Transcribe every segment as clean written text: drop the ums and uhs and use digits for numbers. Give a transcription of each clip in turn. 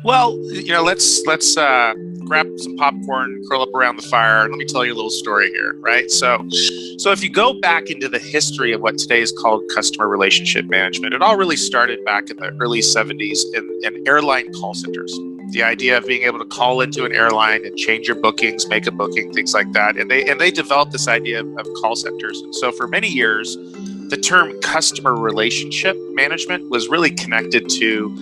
Well, let's grab some popcorn, curl up around the fire, and let me tell you a little story here, right? So if you go back into the history of what today is called customer relationship management, it all really started back in the early 70s in airline call centers. The idea of being able to call into an airline and change your bookings, make a booking, things like that, and they developed this idea of call centers. And so for many years, the term customer relationship management was really connected to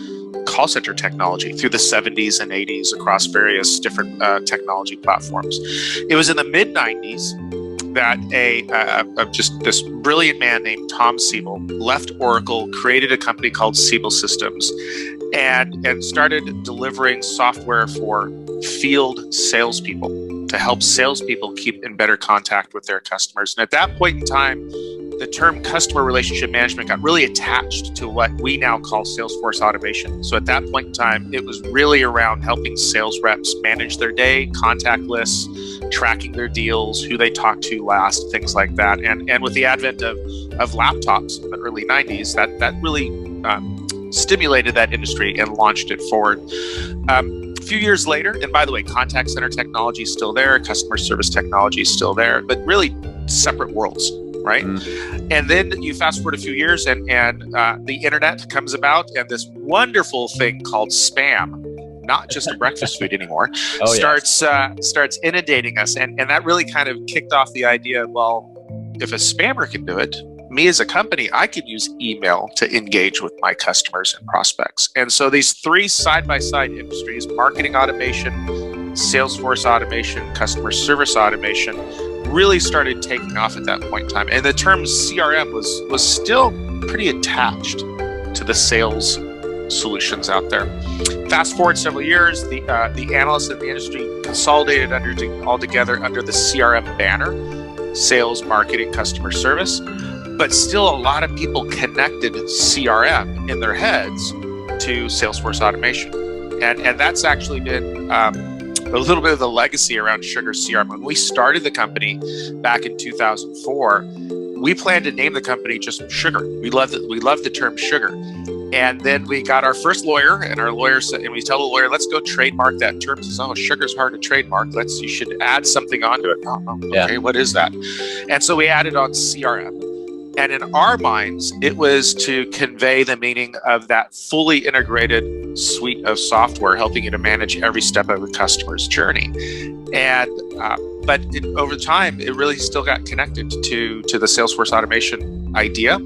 call center technology through the 70s and 80s across various different technology platforms. It was in the mid 90s that just this brilliant man named Tom Siebel left Oracle, created a company called Siebel Systems, and started delivering software for field salespeople to help salespeople keep in better contact with their customers. And at that point in time, the term customer relationship management got really attached to what we now call Salesforce automation. So at that point in time, it was really around helping sales reps manage their day, contact lists, tracking their deals, who they talked to last, things like that. And with the advent of laptops in the early 90s, that really stimulated that industry and launched it forward. A few years later, and by the way, contact center technology is still there, customer service technology is still there, but really separate worlds. Right. And then you fast forward a few years and the internet comes about, and this wonderful thing called spam, not just a breakfast food anymore, starts inundating us. And that really kind of kicked off the idea, well, if a spammer can do it, me as a company, I can use email to engage with my customers and prospects. And so these three side-by-side industries, marketing automation, Salesforce automation, customer service automation, really started taking off at that point in time. And the term CRM was still pretty attached to the sales solutions out there. Fast forward several years, the analysts in the industry consolidated all together under the CRM banner, sales, marketing, customer service. But still a lot of people connected CRM in their heads to Salesforce automation. And that's actually been a little bit of the legacy around SugarCRM. When we started the company back in 2004, we planned to name the company just Sugar. We loved the term sugar. And then we got our first lawyer, and our lawyer said, and we tell the lawyer, let's go trademark that term. He says, oh, sugar's hard to trademark. You should add something onto it. Okay, what is that? And so we added on CRM. And in our minds, it was to convey the meaning of that fully integrated suite of software, helping you to manage every step of the customer's journey. And but over time, it really still got connected to the Salesforce automation idea.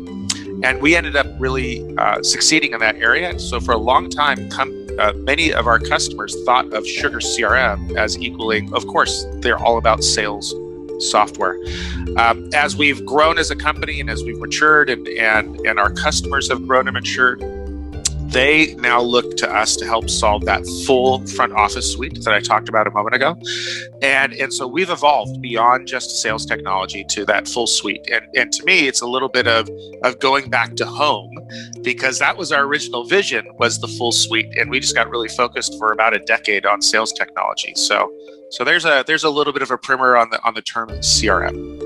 And we ended up really succeeding in that area. And so for a long time, many of our customers thought of SugarCRM as equaling, of course, they're all about sales software. As we've grown as a company and as we've matured and our customers have grown and matured, they now look to us to help solve that full front office suite that I talked about a moment ago. And so we've evolved beyond just sales technology to that full suite. And to me, it's a little bit of going back to home, because that was our original vision, was the full suite. And we just got really focused for about a decade on sales technology. So there's a little bit of a primer on the term CRM.